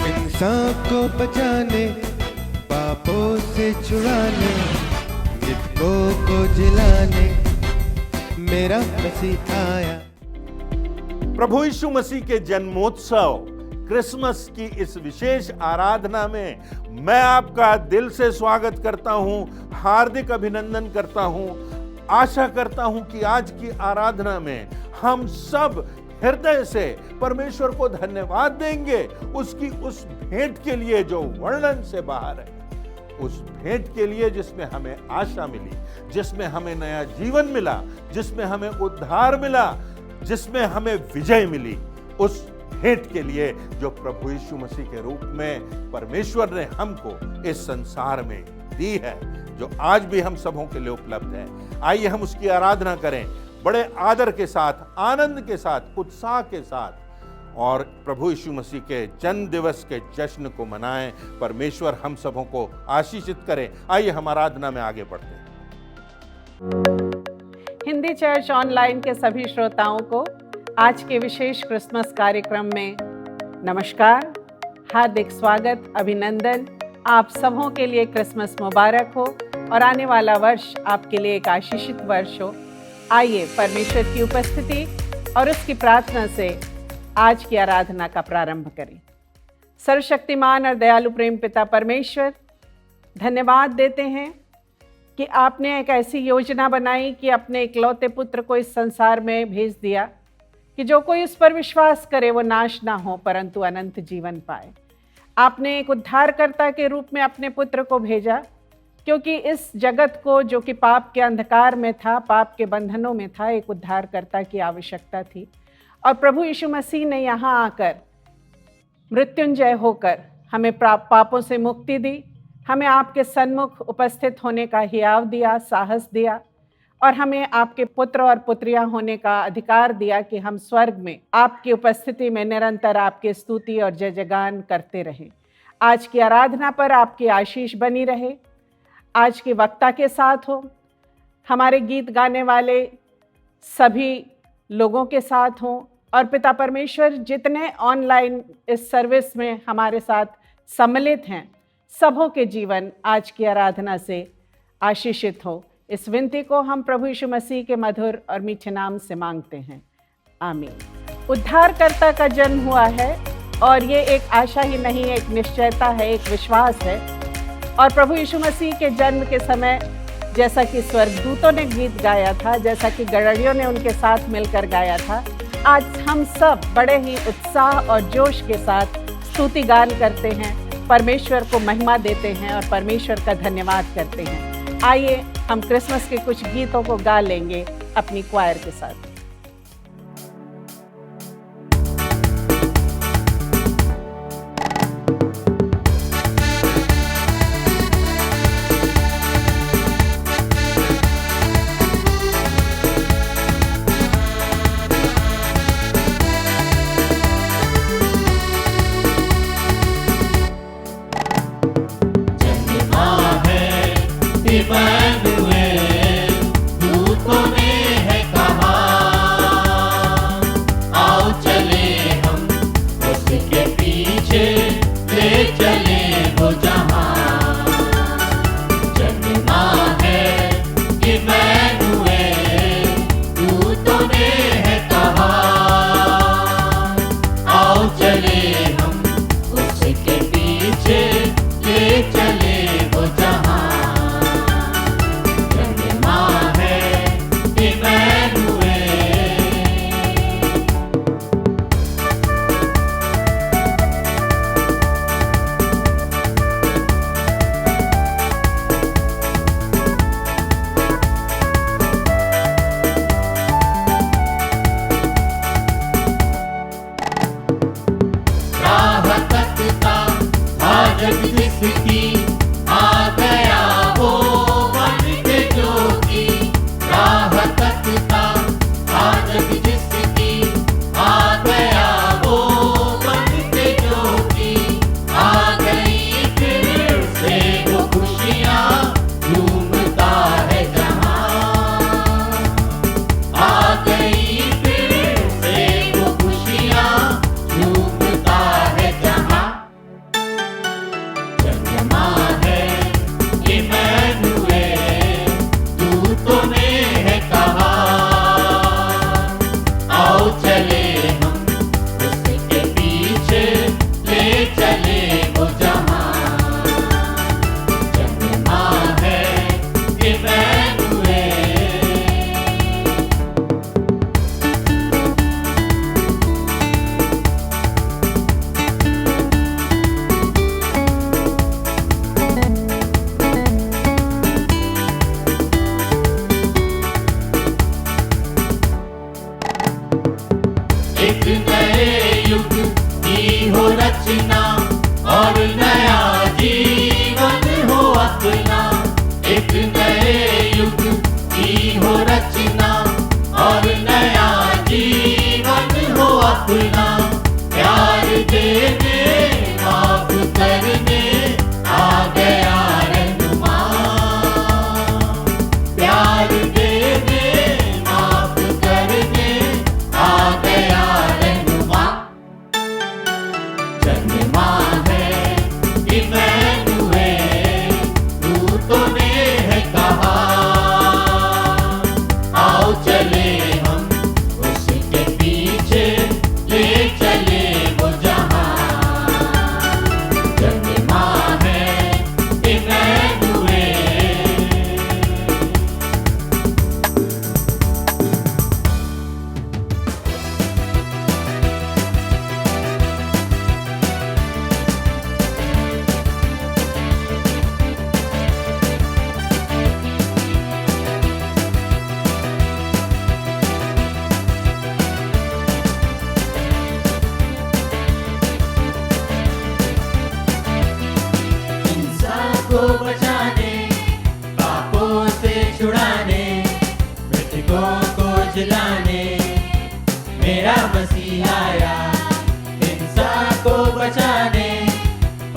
इंसान को बचाने, पापों से छुड़ाने, मृतकों को जिलाने मेरा मसीह आया। प्रभु यीशु मसीह के जन्मोत्सव क्रिसमस की इस विशेष आराधना में मैं आपका दिल से स्वागत करता हूं, हार्दिक अभिनंदन करता हूं। आशा करता हूं कि आज की आराधना में हम सब हृदय से परमेश्वर को धन्यवाद देंगे उसकी उस भेंट के लिए जो वर्णन से बाहर है, उस भेंट के लिए जिसमें हमें आशा मिली, जिसमें हमें नया जीवन मिला, जिसमें हमें उद्धार मिला, जिसमें हमें विजय मिली। उस भेंट के लिए जो प्रभु यीशु मसीह के रूप में परमेश्वर ने हमको इस संसार में दी है, जो आज भी हम सबों के लिए उपलब्ध है। आइए हम उसकी आराधना करें बड़े आदर के साथ, आनंद के साथ, उत्साह के साथ, और प्रभु यीशु मसीह के जन्म दिवस के जश्न को मनाएं। परमेश्वर हम सबों को आशीषित करे। आइए हम आराधना में आगे बढ़ते हैं। हिंदी चर्च ऑनलाइन के सभी श्रोताओं को आज के विशेष क्रिसमस कार्यक्रम में नमस्कार, हार्दिक स्वागत, अभिनंदन। आप सबों के लिए क्रिसमस मुबारक हो और आने वाला वर्ष आपके लिए एक आशीषित वर्ष हो। आइए परमेश्वर की उपस्थिति और उसकी प्रार्थना से आज की आराधना का प्रारंभ करें। सर्वशक्तिमान और दयालु प्रेम पिता परमेश्वर, धन्यवाद देते हैं कि आपने एक ऐसी योजना बनाई कि अपने इकलौते पुत्र को इस संसार में भेज दिया कि जो कोई उस पर विश्वास करे वो नाश ना हो परंतु अनंत जीवन पाए। आपने एक उद्धारकर्ता के रूप में अपने पुत्र को भेजा, क्योंकि इस जगत को जो कि पाप के अंधकार में था, पाप के बंधनों में था, एक उद्धारकर्ता की आवश्यकता थी। और प्रभु यीशु मसीह ने यहाँ आकर मृत्युंजय होकर हमें पापों से मुक्ति दी, हमें आपके सन्मुख उपस्थित होने का हियाव दिया, साहस दिया, और हमें आपके पुत्र और पुत्रियां होने का अधिकार दिया कि हम स्वर्ग में आपकी उपस्थिति में निरंतर आपकी स्तुति और जय जयगान करते रहें। आज की आराधना पर आपकी आशीष बनी रहे, आज के वक्ता के साथ हो, हमारे गीत गाने वाले सभी लोगों के साथ हों, और पिता परमेश्वर जितने ऑनलाइन इस सर्विस में हमारे साथ सम्मिलित हैं, सबों के जीवन आज की आराधना से आशीषित हो। इस विनती को हम प्रभु यीशु मसीह के मधुर और मीठे नाम से मांगते हैं, आमीन। उद्धारकर्ता का जन्म हुआ है और ये एक आशा ही नहीं, एक निश्चयता है, एक विश्वास है। और प्रभु यीशु मसीह के जन्म के समय जैसा कि स्वर्गदूतों ने गीत गाया था, जैसा कि गड़रियों ने उनके साथ मिलकर गाया था, आज हम सब बड़े ही उत्साह और जोश के साथ स्तुति गान करते हैं, परमेश्वर को महिमा देते हैं और परमेश्वर का धन्यवाद करते हैं। आइए हम क्रिसमस के कुछ गीतों को गा लेंगे अपनी क्वायर के साथ। जन्मा है इमैनुएल, दूतों ने है कहा, आओ चले हम उसी के पीछे, ले चले वो जहां। जन्मा है इमैनुएल। इंसान को बचाने, पापों से छुड़ाने, मृतकों को जिलाने, मेरा मसीह आया। इंसान को बचाने,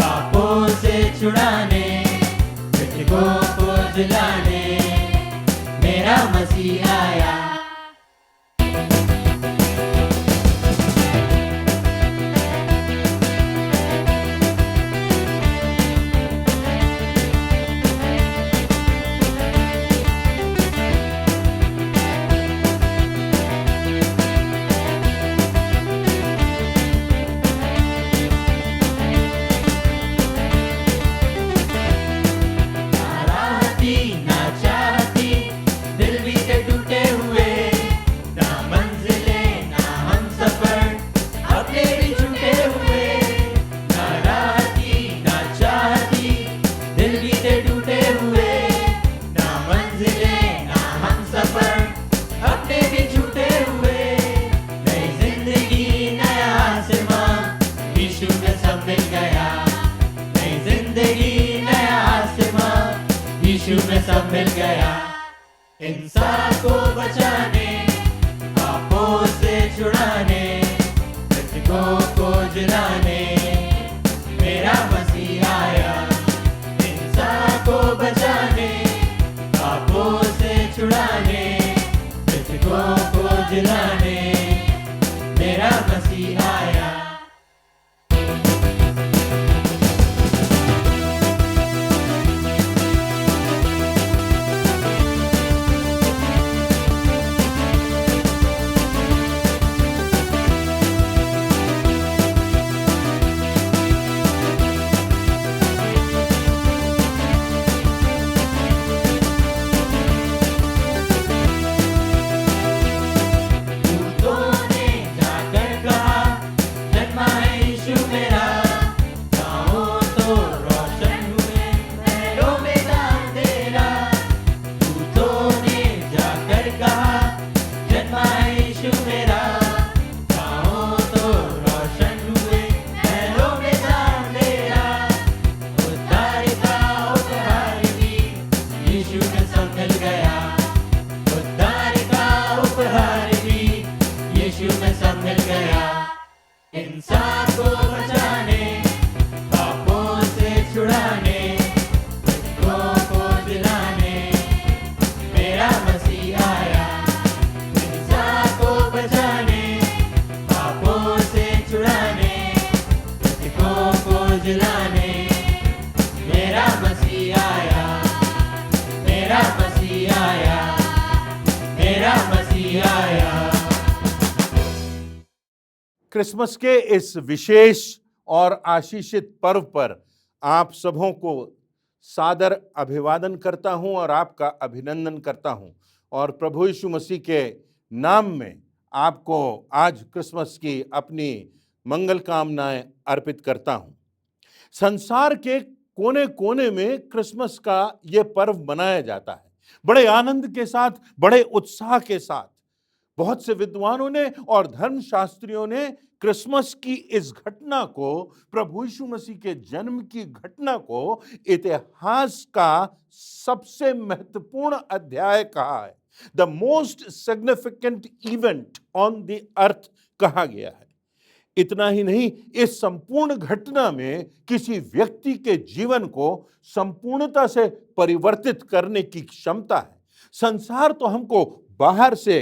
पापों से छुड़ाने, मृतकों को जिलाने, मेरा मसीह आया। नाराज़ी ना चाहती, दिल भी थे टूटे हुए, ना मंजिले ना हम सफर, अपने भी छूटे हुए। नाराज़ी ना चाहती, दिल भी थे टूटे हुए, ना मंजिले ना हम सफर, अपने भी छूटे हुए। नई जिंदगी नया आसमां, यीशु में सब मिल गया। नई जिंदगी नया आसमां, यीशु में सब मिल गया। इंसान को बचाने, पापों से छुड़ाने, मृतकों को जिलाने, मेरा मसीह आया। इंसान को बचाने, पापों से छुड़ाने, मृतकों को जिलाने, मेरा मसीह आया। दूतों ने जाकर कहा, जन्मा है यीशु मेरा। गाँवों तो रोशन हुए, महलों में अंधेरा। दूतों ने जाकर कहा, जन्मा है यीशु मेरा। गाँवों तो रोशन हुए, महलों में अंधेरा। उद्धार का उपहार भी यीशु में सब मिल गया। उद्धार का उपहार भी यीशु में सब मिल गया। इंसान को बचाने, पापों से छुड़ाने, मृतकों को जिलाने, मेरा मसीह आया। इंसान को बचाने, पापों से छुड़ाने, मृतकों को जिलाने, मेरा मसीह आया। मेरा मसीह आया, मेरा मसीह आया। क्रिसमस के इस विशेष और आशीषित पर्व पर आप सबों को सादर अभिवादन करता हूं और आपका अभिनंदन करता हूं और प्रभु यीशु मसीह के नाम में आपको आज क्रिसमस की अपनी मंगल कामनाएं अर्पित करता हूं। संसार के कोने कोने में क्रिसमस का ये पर्व मनाया जाता है, बड़े आनंद के साथ, बड़े उत्साह के साथ। बहुत से विद्वानों ने और धर्मशास्त्रियों ने क्रिसमस की इस घटना को, प्रभु यीशु मसीह के जन्म की घटना को इतिहास का सबसे महत्वपूर्ण अध्याय कहा है। The most significant event on the earth कहा गया है। इतना ही नहीं, इस संपूर्ण घटना में किसी व्यक्ति के जीवन को संपूर्णता से परिवर्तित करने की क्षमता है। संसार तो हमको बाहर से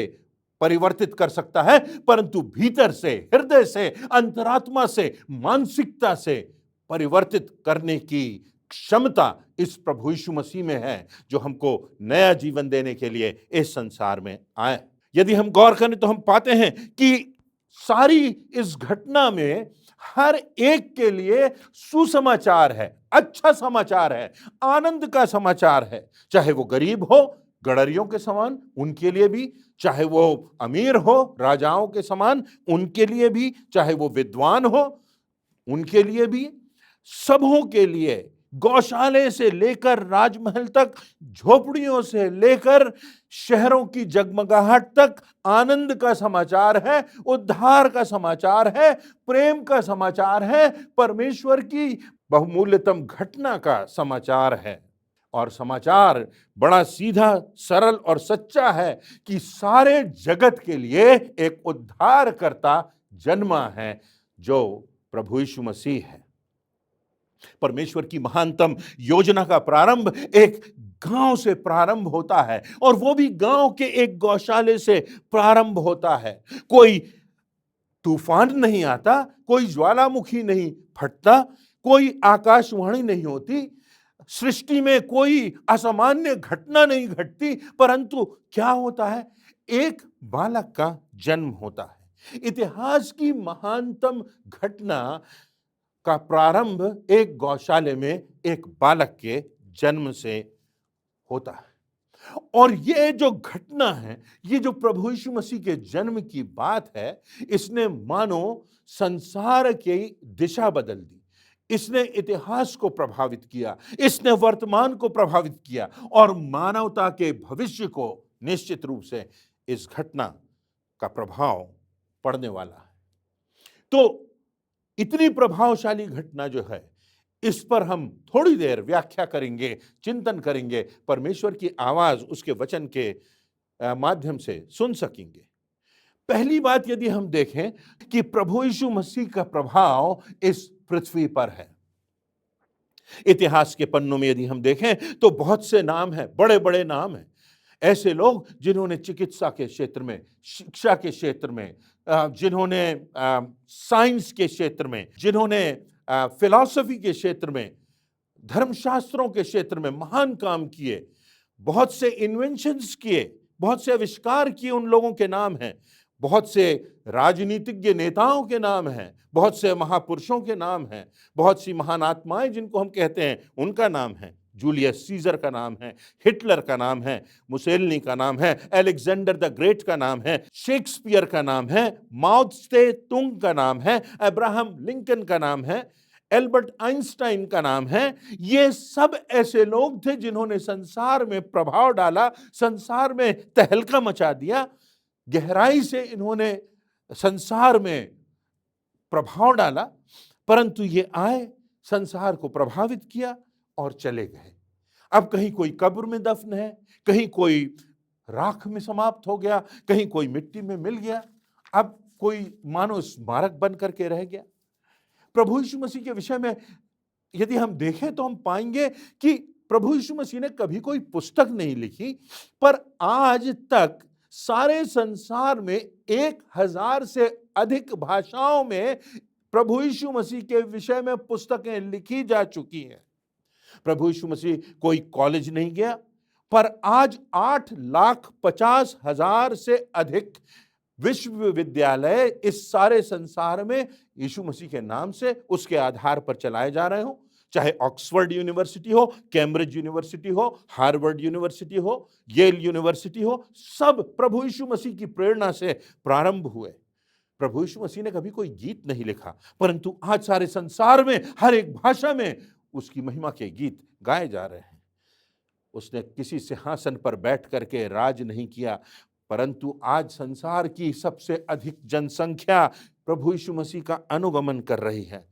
परिवर्तित कर सकता है, परंतु भीतर से, हृदय से, अंतरात्मा से, मानसिकता से परिवर्तित करने की क्षमता इस प्रभु यीशु मसीह में है, जो हमको नया जीवन देने के लिए इस संसार में आए। यदि हम गौर करें तो हम पाते हैं कि सारी इस घटना में हर एक के लिए सुसमाचार है, अच्छा समाचार है, आनंद का समाचार है। चाहे वो गरीब हो, गडरियों के समान, उनके लिए भी, चाहे वो अमीर हो, राजाओं के समान, उनके लिए भी, चाहे वो विद्वान हो, उनके लिए भी, सबों के लिए, गौशाले से लेकर राजमहल तक, झोपड़ियों से लेकर शहरों की जगमगाहट तक आनंद का समाचार है, उद्धार का समाचार है, प्रेम का समाचार है, परमेश्वर की बहुमूल्यतम घटना का समाचार है। और समाचार बड़ा सीधा, सरल और सच्चा है कि सारे जगत के लिए एक उद्धारकर्ता जन्मा है, जो प्रभु यीशु मसीह है। परमेश्वर की महानतम योजना का प्रारंभ एक गांव से प्रारंभ होता है, और वो भी गांव के एक गौशाले से प्रारंभ होता है। कोई तूफान नहीं आता, कोई ज्वालामुखी नहीं फटता, कोई आकाशवाणी नहीं होती, सृष्टि में कोई असामान्य घटना नहीं घटती, परंतु क्या होता है? एक बालक का जन्म होता है। इतिहास की महानतम घटना का प्रारंभ एक गौशाले में एक बालक के जन्म से होता है। और ये जो घटना है, ये जो प्रभु यीशु मसीह के जन्म की बात है, इसने मानो संसार की दिशा बदल दी। इसने इतिहास को प्रभावित किया, इसने वर्तमान को प्रभावित किया, और मानवता के भविष्य को निश्चित रूप से इस घटना का प्रभाव पड़ने वाला है। तो इतनी प्रभावशाली घटना जो है, इस पर हम थोड़ी देर व्याख्या करेंगे, चिंतन करेंगे, परमेश्वर की आवाज उसके वचन के माध्यम से सुन सकेंगे। पहली बात यदि हम देखें कि प्रभु यीशु मसीह का प्रभाव इस पृथ्वी पर है। इतिहास के पन्नों में यदि हम देखें तो बहुत से नाम हैं, बड़े बड़े नाम हैं, ऐसे लोग जिन्होंने चिकित्सा के क्षेत्र में, शिक्षा के क्षेत्र में, जिन्होंने साइंस के क्षेत्र में, जिन्होंने फिलॉसफी के क्षेत्र में, धर्मशास्त्रों के क्षेत्र में महान काम किए, बहुत से इन्वेंशंस किए, बहुत से आविष्कार किए, उन लोगों के नाम हैं। बहुत से राजनीतिज्ञ नेताओं के नाम हैं, बहुत से महापुरुषों के नाम हैं, बहुत सी महान आत्माएं जिनको हम कहते हैं, उनका नाम है। जूलियस सीजर का नाम है, हिटलर का नाम है, मुसेलिनी का नाम है, अलेक्जेंडर द ग्रेट का नाम है, शेक्सपियर का नाम है, माओ त्से तुंग का नाम है, अब्राहम लिंकन का नाम है, एल्बर्ट आइंस्टाइन का नाम है। ये सब ऐसे लोग थे जिन्होंने संसार में प्रभाव डाला, संसार में तहलका मचा दिया। गहराई से इन्होंने संसार में प्रभाव डाला, परंतु ये आए, संसार को प्रभावित किया और चले गए। अब कहीं कोई कब्र में दफन है, कहीं कोई राख में समाप्त हो गया, कहीं कोई मिट्टी में मिल गया, अब कोई मानो स्मारक बन करके रह गया। प्रभु यीशु मसीह के विषय में यदि हम देखें तो हम पाएंगे कि प्रभु यीशु मसीह ने कभी कोई पुस्तक नहीं लिखी, पर आज तक सारे संसार में 1000 से अधिक भाषाओं में प्रभु यीशु मसीह के विषय में पुस्तकें लिखी जा चुकी हैं। प्रभु यीशु मसीह कोई कॉलेज नहीं गया, पर आज 8,50,000 से अधिक विश्वविद्यालय इस सारे संसार में यीशु मसीह के नाम से, उसके आधार पर चलाए जा रहे हो। चाहे ऑक्सफोर्ड यूनिवर्सिटी हो, कैम्ब्रिज यूनिवर्सिटी हो, हार्वर्ड यूनिवर्सिटी हो, येल यूनिवर्सिटी हो, सब प्रभु यीशु मसीह की प्रेरणा से प्रारंभ हुए। प्रभु यीशु मसीह ने कभी कोई गीत नहीं लिखा, परंतु आज सारे संसार में हर एक भाषा में उसकी महिमा के गीत गाए जा रहे हैं। उसने किसी सिंहासन पर बैठ करके राज नहीं किया, परंतु आज संसार की सबसे अधिक जनसंख्या प्रभु यीशु मसीह का अनुगमन कर रही है।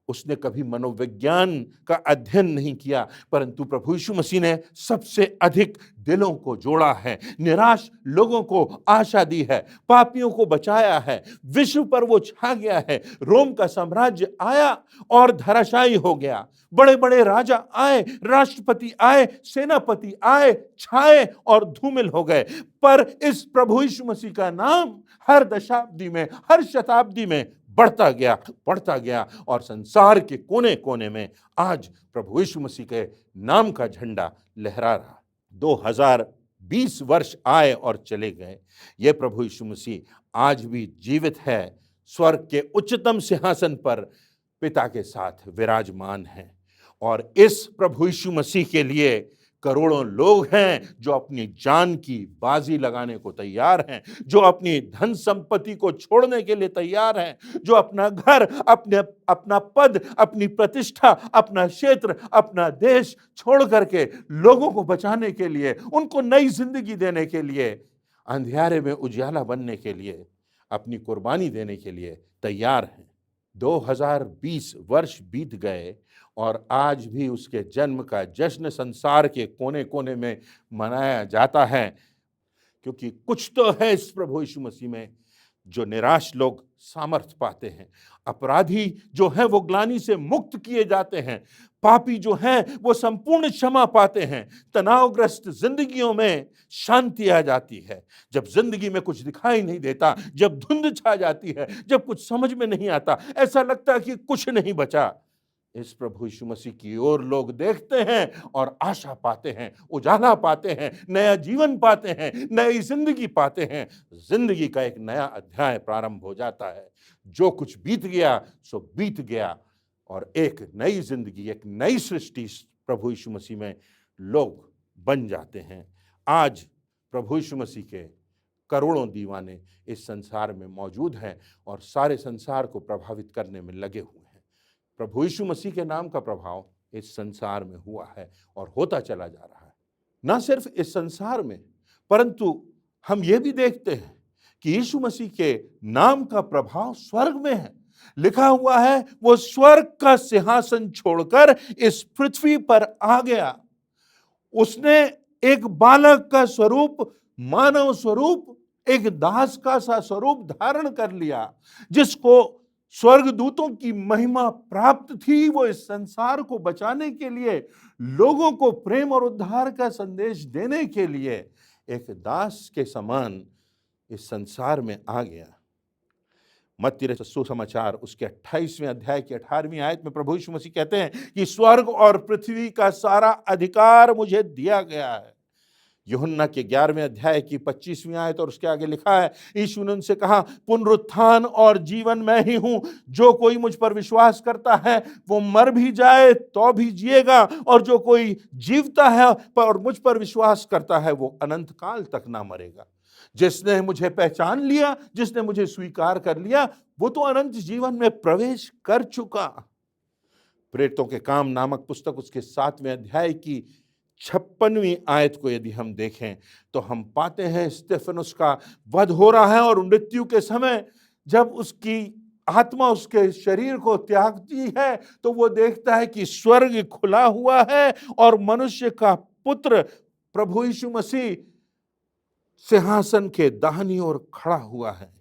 उसने कभी मनोविज्ञान का अध्ययन नहीं किया, परंतु प्रभु यीशु मसीह ने सबसे अधिक दिलों को जोड़ा है, निराश लोगों को आशा दी है, पापियों को बचाया है, विश्व पर वो छा गया है। रोम का साम्राज्य आया और धराशायी हो गया। बड़े बड़े राजा आए, राष्ट्रपति आए, सेनापति आए, छाए और धूमिल हो गए, पर इस प्रभु यीशु मसीह का नाम हर दशाब्दी में, हर शताब्दी में बढ़ता गया और संसार के कोने कोने में आज प्रभु यीशु मसीह के नाम का झंडा लहरा रहा। 2020 वर्ष आए और चले गए, ये प्रभु यीशु मसीह आज भी जीवित है, स्वर्ग के उच्चतम सिंहासन पर पिता के साथ विराजमान है। और इस प्रभु यीशु मसीह के लिए करोड़ों लोग हैं जो अपनी जान की बाजी लगाने को तैयार हैं, जो अपनी धन संपत्ति को छोड़ने के लिए तैयार हैं, जो अपना घर, अपना पद, अपनी प्रतिष्ठा, अपना क्षेत्र, अपना देश छोड़ करके लोगों को बचाने के लिए, उनको नई जिंदगी देने के लिए, अंधियारे में उजियाला बनने के लिए, अपनी कुर्बानी देने के लिए तैयार हैं। 2020 वर्ष बीत गए और आज भी उसके जन्म का जश्न संसार के कोने कोने में मनाया जाता है, क्योंकि कुछ तो है इस प्रभु यीशु मसीह में जो निराश लोग सामर्थ पाते हैं, अपराधी जो हैं वो ग्लानि से मुक्त किए जाते हैं, पापी जो हैं वो संपूर्ण क्षमा पाते हैं, तनावग्रस्त जिंदगियों में शांति आ जाती है। जब जिंदगी में कुछ दिखाई नहीं देता, जब धुंध छा जाती है, जब कुछ समझ में नहीं आता, ऐसा लगता है कि कुछ नहीं बचा, इस प्रभु यीशु मसीह की ओर लोग देखते हैं और आशा पाते हैं, उजाला पाते हैं, नया जीवन पाते हैं, नई जिंदगी पाते हैं। जिंदगी का एक नया अध्याय प्रारंभ हो जाता है। जो कुछ बीत गया सो बीत गया और एक नई जिंदगी, एक नई सृष्टि प्रभु यीशु मसीह में लोग बन जाते हैं। आज प्रभु यीशु मसीह के करोड़ों दीवाने इस संसार में मौजूद हैं और सारे संसार को प्रभावित करने में लगे हुए हैं। प्रभु यीशु मसीह के नाम का प्रभाव इस संसार में हुआ है और होता चला जा रहा है। ना सिर्फ इस संसार में, परंतु हम ये भी देखते हैं कि यीशु मसीह के नाम का प्रभाव स्वर्ग में है। लिखा हुआ है वो स्वर्ग का सिंहासन छोड़कर इस पृथ्वी पर आ गया। उसने एक बालक का स्वरूप, मानव स्वरूप, एक दास का सा स्वरूप धारण कर लिया। जिसको स्वर्गदूतों की महिमा प्राप्त थी, वो इस संसार को बचाने के लिए, लोगों को प्रेम और उद्धार का संदेश देने के लिए एक दास के समान इस संसार में आ गया। मत्ती रचित सुसमाचार उसके 28वें अध्याय की 18वीं आयत में प्रभु यीशु मसीह कहते हैं कि स्वर्ग और पृथ्वी का सारा अधिकार मुझे दिया गया है। यूहन्ना के 11वें अध्याय की 25वीं आयत और उसके आगे लिखा है, यीशु ने उनसे कहा, पुनरुत्थान और जीवन मैं ही हूं, जो कोई मुझ पर विश्वास करता है वो मर भी जाए तो भी जिएगा, और जो कोई जीवता है और मुझ पर विश्वास करता है वो अनंत काल तक ना मरेगा। जिसने मुझे पहचान लिया, जिसने मुझे स्वीकार कर लिया, वो तो अनंत जीवन में प्रवेश कर चुका। प्रेरितों के काम नामक पुस्तक उसके 7वें अध्याय की 56वीं आयत को यदि हम देखें तो हम पाते हैं स्तेफनुस का वध हो रहा है और मृत्यु के समय जब उसकी आत्मा उसके शरीर को त्यागती है तो वो देखता है कि स्वर्ग खुला हुआ है और मनुष्य का पुत्र प्रभु यीशु मसीह सिंहासन के दाहिनी ओर खड़ा हुआ है।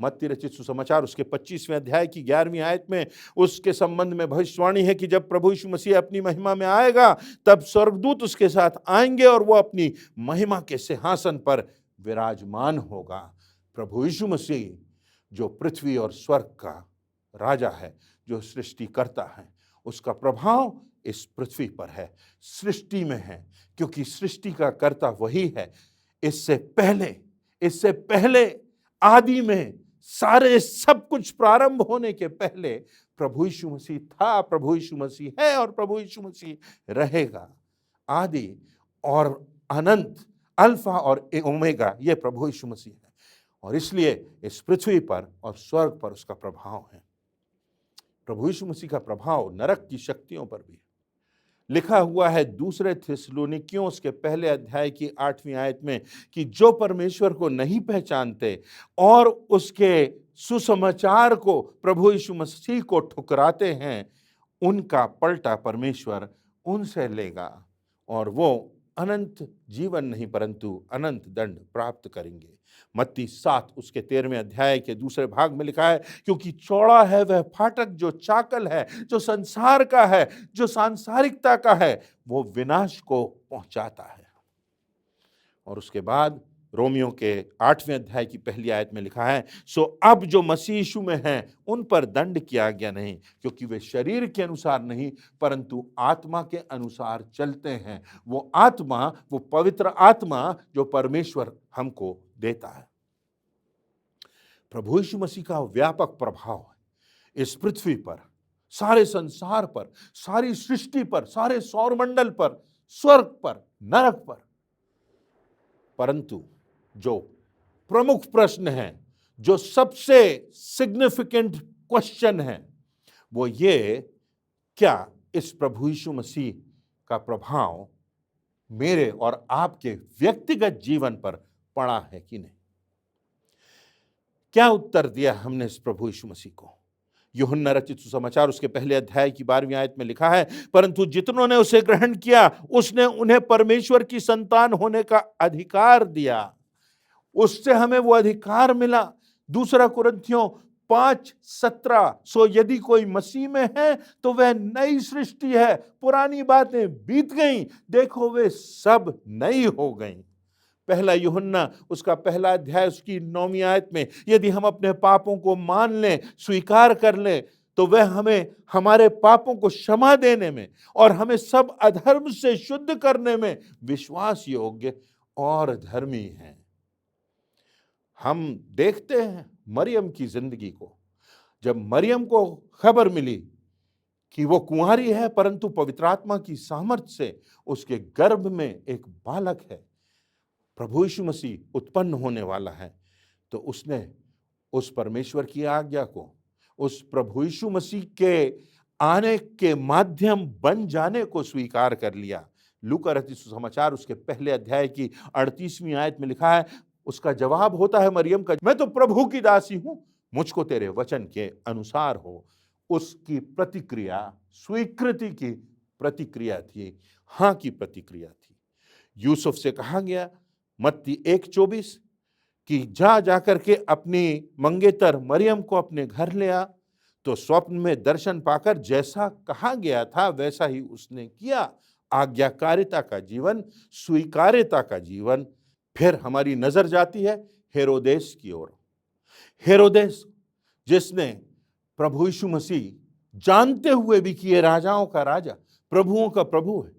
मत्ती रचित सुसमाचार उसके 25वें अध्याय की 11वीं आयत में उसके संबंध में भविष्यवाणी है कि जब प्रभु यीशु मसीह अपनी महिमा में आएगा तब स्वर्गदूत उसके साथ आएंगे और वो अपनी महिमा के सिंहासन पर विराजमान होगा। प्रभु यीशु मसीह जो पृथ्वी और स्वर्ग का राजा है, जो सृष्टि करता है, उसका प्रभाव इस पृथ्वी पर है, सृष्टि में है, क्योंकि सृष्टि का कर्ता वही है। इससे पहले आदि में सारे सब कुछ प्रारंभ होने के पहले प्रभु यीशु मसीह था, प्रभु यीशु मसीह है और प्रभु यीशु मसीह रहेगा। आदि और अनंत, अल्फा और ओमेगा, ये प्रभु यीशु मसीह है और इसलिए इस पृथ्वी पर और स्वर्ग पर उसका प्रभाव है। प्रभु यीशु मसीह का प्रभाव नरक की शक्तियों पर भी है। लिखा हुआ है दूसरे थिस्सलुनीकियों उसके पहले अध्याय की 8वीं आयत में कि जो परमेश्वर को नहीं पहचानते और उसके सुसमाचार को, प्रभु यीशु मसीह को ठुकराते हैं, उनका पलटा परमेश्वर उनसे लेगा और वो अनंत जीवन नहीं परंतु अनंत दंड प्राप्त करेंगे। मत्ती 7 उसके 13वें अध्याय के दूसरे भाग में लिखा है, क्योंकि चौड़ा है वह फाटक जो चाकल है, जो संसार का है, जो सांसारिकता का है, वो विनाश को पहुंचाता है। और उसके बाद रोमियो के 8वें अध्याय की पहली आयत में लिखा है, सो अब जो मसीह यीशु में हैं उन पर दंड किया गया नहीं, क्योंकि वे शरीर के अनुसार नहीं परंतु आत्मा के अनुसार चलते हैं। वो आत्मा, वो पवित्र आत्मा जो परमेश्वर हमको देता है। प्रभु यीशु मसीह का व्यापक प्रभाव है इस पृथ्वी पर, सारे संसार पर, सारी सृष्टि पर, सारे सौरमंडल पर, स्वर्ग पर, नरक पर। परंतु जो प्रमुख प्रश्न है, जो सबसे सिग्निफिकेंट क्वेश्चन है, वो ये, क्या इस प्रभु यीशु मसीह का प्रभाव मेरे और आपके व्यक्तिगत जीवन पर पड़ा है कि नहीं? क्या उत्तर दिया हमने इस प्रभु यीशु मसीह को? यूहन्ना रचित सुसमाचार उसके पहले अध्याय की 12वीं आयत में लिखा है, परंतु जितनों ने उसे ग्रहण किया उसने उन्हें परमेश्वर की संतान होने का अधिकार दिया। उससे हमें वो अधिकार मिला। दूसरा कुरिन्थियों 5:17, सो यदि कोई मसीह में है तो वह नई सृष्टि है, पुरानी बातें बीत गईं, देखो वे सब नई हो गईं। पहला यूहन्ना उसका पहला अध्याय उसकी 9वीं आयत में, यदि हम अपने पापों को मान लें, स्वीकार कर लें, तो वह हमें हमारे पापों को क्षमा देने में और हमें सब अधर्म से शुद्ध करने में विश्वास योग्य और धर्मी है। हम देखते हैं मरियम की जिंदगी को। जब मरियम को खबर मिली कि वो कुंवारी है परंतु पवित्र आत्मा की सामर्थ्य से उसके गर्भ में एक बालक है, प्रभु यीशु मसीह उत्पन्न होने वाला है, तो उसने उस परमेश्वर की आज्ञा को, उस प्रभु यीशु मसीह के आने के माध्यम बन जाने को स्वीकार कर लिया। लूका रचित सुसमाचार उसके पहले अध्याय की 38वीं आयत में लिखा है, उसका जवाब होता है मरियम का, मैं तो प्रभु की दासी हूं, मुझको तेरे वचन के अनुसार हो। उसकी प्रतिक्रिया स्वीकृति की प्रतिक्रिया थी, हां की प्रतिक्रिया थी। यूसुफ से कहा गया मत्ती 1:24 कि जाकर के अपनी मंगेतर मरियम को अपने घर ले आ, तो स्वप्न में दर्शन पाकर जैसा कहा गया था वैसा ही उसने किया। आज्ञाकारिता का जीवन, स्वीकार्यता का जीवन। फिर हमारी नजर जाती है हेरोदेस की ओर। हेरोदेस जिसने प्रभु यीशु मसीह जानते हुए भी कि ये राजाओं का राजा, प्रभुओं का प्रभु है,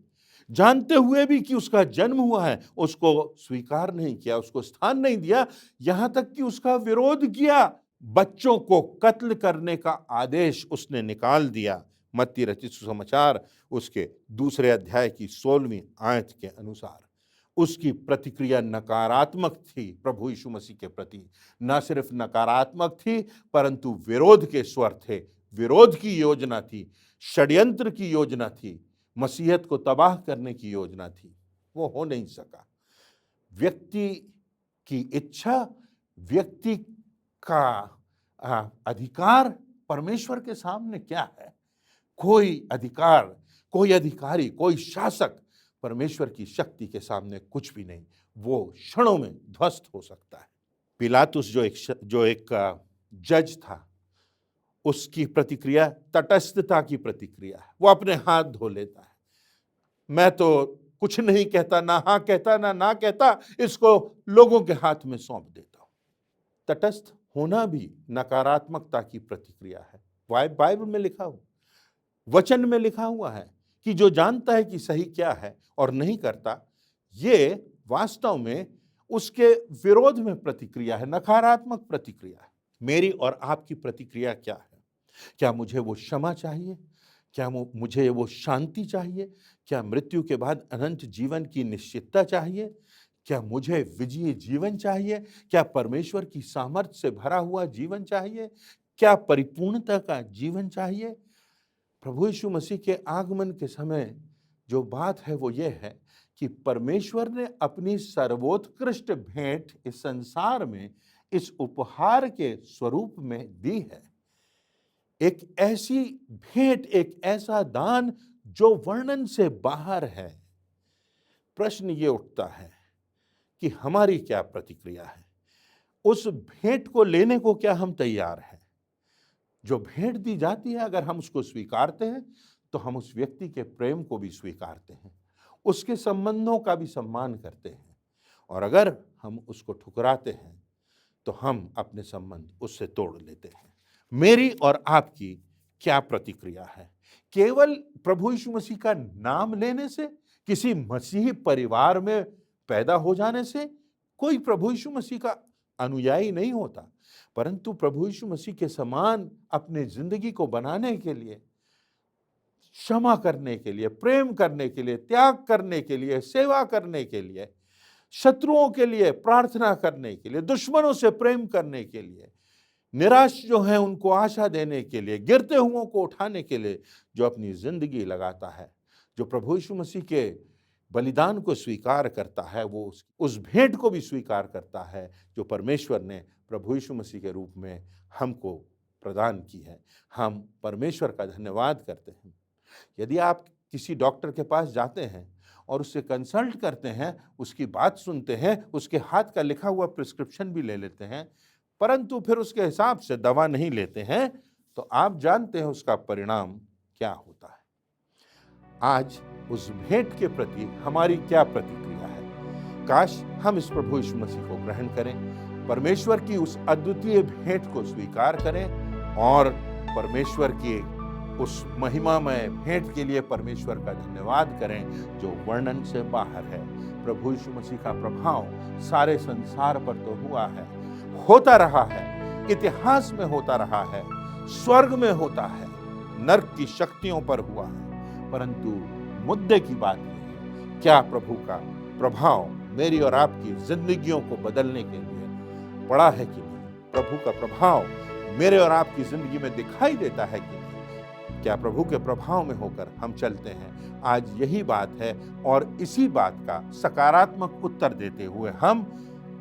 जानते हुए भी कि उसका जन्म हुआ है, उसको स्वीकार नहीं किया, उसको स्थान नहीं दिया, यहां तक कि उसका विरोध किया। बच्चों को कत्ल करने का आदेश उसने निकाल दिया। मत्ती रचित सुसमाचार उसके दूसरे अध्याय की 16वीं आयत के अनुसार उसकी प्रतिक्रिया नकारात्मक थी प्रभु यीशु मसीह के प्रति। न सिर्फ नकारात्मक थी परंतु विरोध के स्वर थे, विरोध की योजना थी, षड्यंत्र की योजना थी, मसीहत को तबाह करने की योजना थी। वो हो नहीं सका। व्यक्ति की इच्छा, व्यक्ति का अधिकार परमेश्वर के सामने क्या है? कोई अधिकार, कोई अधिकारी, कोई शासक परमेश्वर की शक्ति के सामने कुछ भी नहीं। वो क्षणों में ध्वस्त हो सकता है। पिलातुस जो एक जज था, उसकी प्रतिक्रिया तटस्थता की प्रतिक्रिया है। वो अपने हाथ धो लेता है, मैं तो कुछ नहीं कहता, ना हाँ कहता ना कहता, इसको लोगों के हाथ में सौंप देता हूं। तटस्थ होना भी नकारात्मकता की प्रतिक्रिया है। बाइबल में लिखा हुआ, वचन में लिखा हुआ है कि जो जानता है कि सही क्या है और नहीं करता, ये वास्तव में उसके विरोध में प्रतिक्रिया है, नकारात्मक प्रतिक्रिया है। मेरी और आपकी प्रतिक्रिया क्या है? क्या मुझे वो क्षमा चाहिए? क्या मुझे वो शांति चाहिए? क्या मृत्यु के बाद अनंत जीवन की निश्चितता चाहिए? क्या मुझे विजयी जीवन चाहिए? क्या परमेश्वर की सामर्थ्य से भरा हुआ जीवन चाहिए? क्या परिपूर्णता का जीवन चाहिए? प्रभु यीशु मसीह के आगमन के समय जो बात है वो ये है कि परमेश्वर ने अपनी सर्वोत्कृष्ट भेंट इस संसार में इस उपहार के स्वरूप में दी है। एक ऐसी भेंट, एक ऐसा दान जो वर्णन से बाहर है। प्रश्न ये उठता है कि हमारी क्या प्रतिक्रिया है? उस भेंट को लेने को क्या हम तैयार हैं? जो भेंट दी जाती है, अगर हम उसको स्वीकारते हैं तो हम उस व्यक्ति के प्रेम को भी स्वीकारते हैं, उसके संबंधों का भी सम्मान करते हैं। और अगर हम उसको ठुकराते हैं तो हम अपने संबंध उससे तोड़ लेते हैं। मेरी और आपकी क्या प्रतिक्रिया है? केवल प्रभु यीशु मसीह का नाम लेने से, किसी मसीही परिवार में पैदा हो जाने से कोई प्रभु यीशु मसीह का अनुयायी नहीं होता, परंतु प्रभु यीशु मसीह के समान अपने जिंदगी को बनाने के लिए, क्षमा करने के लिए, प्रेम करने के लिए, त्याग करने के लिए, सेवा करने के लिए, शत्रुओं के लिए प्रार्थना करने के लिए, दुश्मनों से प्रेम करने के लिए, निराश जो हैं उनको आशा देने के लिए, गिरते हुओं को उठाने के लिए जो अपनी जिंदगी लगाता है, जो प्रभु यीशु मसीह के बलिदान को स्वीकार करता है, वो उस भेंट को भी स्वीकार करता है जो परमेश्वर ने प्रभु यीशु मसीह के रूप में हमको प्रदान की है। हम परमेश्वर का धन्यवाद करते हैं। यदि आप किसी डॉक्टर के पास जाते हैं और उससे कंसल्ट करते हैं, उसकी बात सुनते हैं, उसके हाथ का लिखा हुआ प्रिस्क्रिप्शन भी ले लेते हैं, परंतु फिर उसके हिसाब से दवा नहीं लेते हैं, तो आप जानते हैं उसका परिणाम क्या होता है। आज उस भेंट के प्रति हमारी क्या प्रतिक्रिया है? काश हम इस प्रभु यीशु मसीह को ग्रहण करें, परमेश्वर की उस अद्वितीय भेंट को स्वीकार करें और परमेश्वर की उस महिमामय भेंट के लिए परमेश्वर का धन्यवाद करें जो वर्णन से बाहर है। प्रभु यीशु मसीह का प्रभाव सारे संसार पर तो हुआ है, होता रहा है, इतिहास में होता रहा है, स्वर्ग में होता है, नरक की शक्तियों पर हुआ है, परंतु मुद्दे की बात यह है, क्या प्रभु का प्रभाव मेरी और आपकी जिंदगियों को बदलने के लिए पड़ा है कि नहीं? प्रभु का प्रभाव मेरे और आपकी जिंदगी में दिखाई देता है कि नहीं? क्या प्रभु के प्रभाव में होकर हम चलते हैं? आज यही बात है और इसी बात का सकारात्मक उत्तर देते हुए हम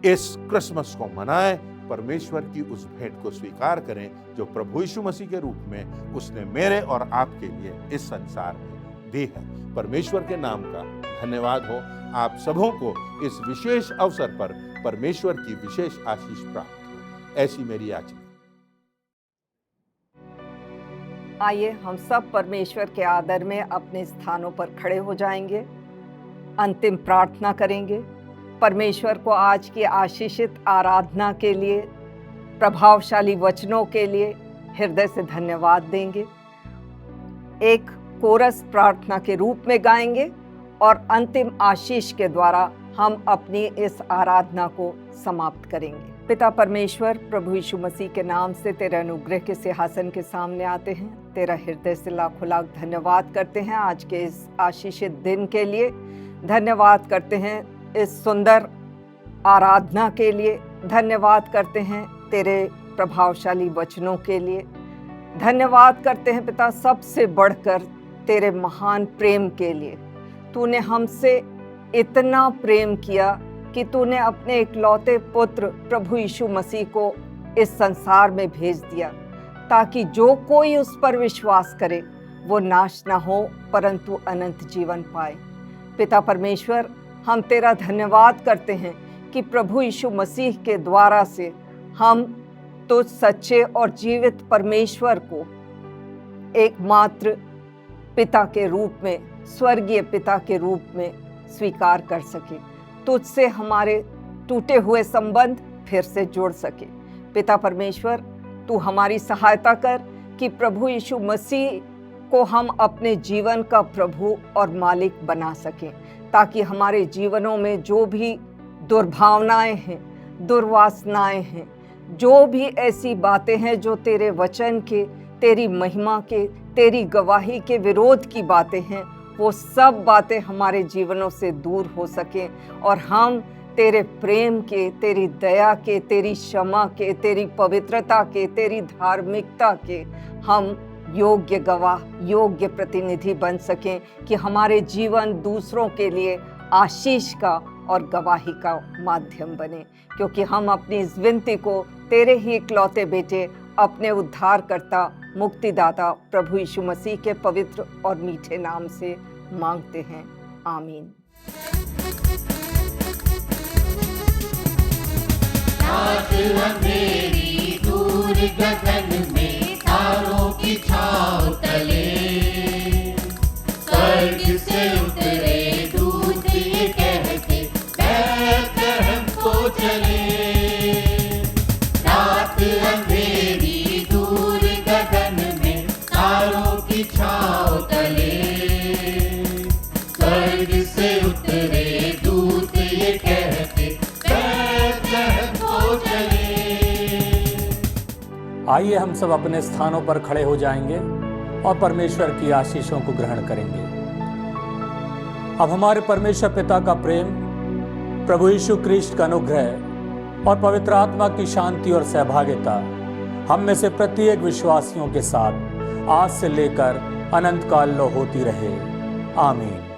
इस क्रिसमस को मनाएं, परमेश्वर की उस भेंट को स्वीकार करें जो प्रभु यीशु मसीह के रूप में उसने मेरे और आपके लिए इस संसार में दी है। परमेश्वर के नाम का धन्यवाद हो। आप सबों को इस विशेष अवसर पर परमेश्वर की विशेष आशीष प्राप्त हो, ऐसी मेरी याचना। आइए हम सब परमेश्वर के आदर में अपने स्थानों पर खड़े हो जाएंगे, अंतिम प्रार्थना करेंगे। परमेश्वर को आज की आशीषित आराधना के लिए, प्रभावशाली वचनों के लिए हृदय से धन्यवाद देंगे। एक कोरस प्रार्थना के रूप में गाएंगे और अंतिम आशीष के द्वारा हम अपनी इस आराधना को समाप्त करेंगे। पिता परमेश्वर, प्रभु यीशु मसीह के नाम से तेरे अनुग्रह के सिंहासन के सामने आते हैं। तेरा हृदय से लाखों लाख धन्यवाद करते हैं आज के इस आशीषित दिन के लिए। धन्यवाद करते हैं इस सुंदर आराधना के लिए। धन्यवाद करते हैं तेरे प्रभावशाली वचनों के लिए। धन्यवाद करते हैं पिता सबसे बढ़कर तेरे महान प्रेम के लिए। तूने हमसे इतना प्रेम किया कि तूने अपने इकलौते पुत्र प्रभु यीशु मसीह को इस संसार में भेज दिया ताकि जो कोई उस पर विश्वास करे वो नाश ना हो परंतु अनंत जीवन पाए। पिता परमेश्वर, हम तेरा धन्यवाद करते हैं कि प्रभु यीशु मसीह के द्वारा से हम तो सच्चे और जीवित परमेश्वर को एकमात्र पिता के रूप में, स्वर्गीय पिता के रूप में स्वीकार कर सके, तुझसे हमारे टूटे हुए संबंध फिर से जोड़ सके। पिता परमेश्वर, तू हमारी सहायता कर कि प्रभु यीशु मसीह को हम अपने जीवन का प्रभु और मालिक बना सकें, ताकि हमारे जीवनों में जो भी दुर्भावनाएं हैं, दुर्वासनाएं हैं, जो भी ऐसी बातें हैं जो तेरे वचन के, तेरी महिमा के, तेरी गवाही के विरोध की बातें हैं, वो सब बातें हमारे जीवनों से दूर हो सकें और हम तेरे प्रेम के, तेरी दया के, तेरी क्षमा के, तेरी पवित्रता के, तेरी धार्मिकता के हम योग्य गवाह, योग्य प्रतिनिधि बन सकें कि हमारे जीवन दूसरों के लिए आशीष का और गवाही का माध्यम बने, क्योंकि हम अपनी इस विनती को तेरे ही इकलौते बेटे, अपने उद्धारकर्ता, मुक्तिदाता प्रभु यीशु मसीह के पवित्र और मीठे नाम से मांगते हैं। आमीन। रात अंधेरी दूर गगन में तारों की छाँव तले, स्वर्ग से उतरे दूत ये कहते बैतलहम को चले। रात अंधेरी दूर गगन में तारों की छाँव तले, स्वर्ग से उतरे दूत ये कहते बैतलहम को चले। आइए हम सब अपने स्थानों पर खड़े हो जाएंगे और परमेश्वर की आशीषों को ग्रहण करेंगे। अब हमारे परमेश्वर पिता का प्रेम, प्रभु यीशु क्रिस्ट का अनुग्रह और पवित्र आत्मा की शांति और सहभागिता हम में से प्रत्येक विश्वासियों के साथ आज से लेकर अनंत काल होती रहे। आमीन।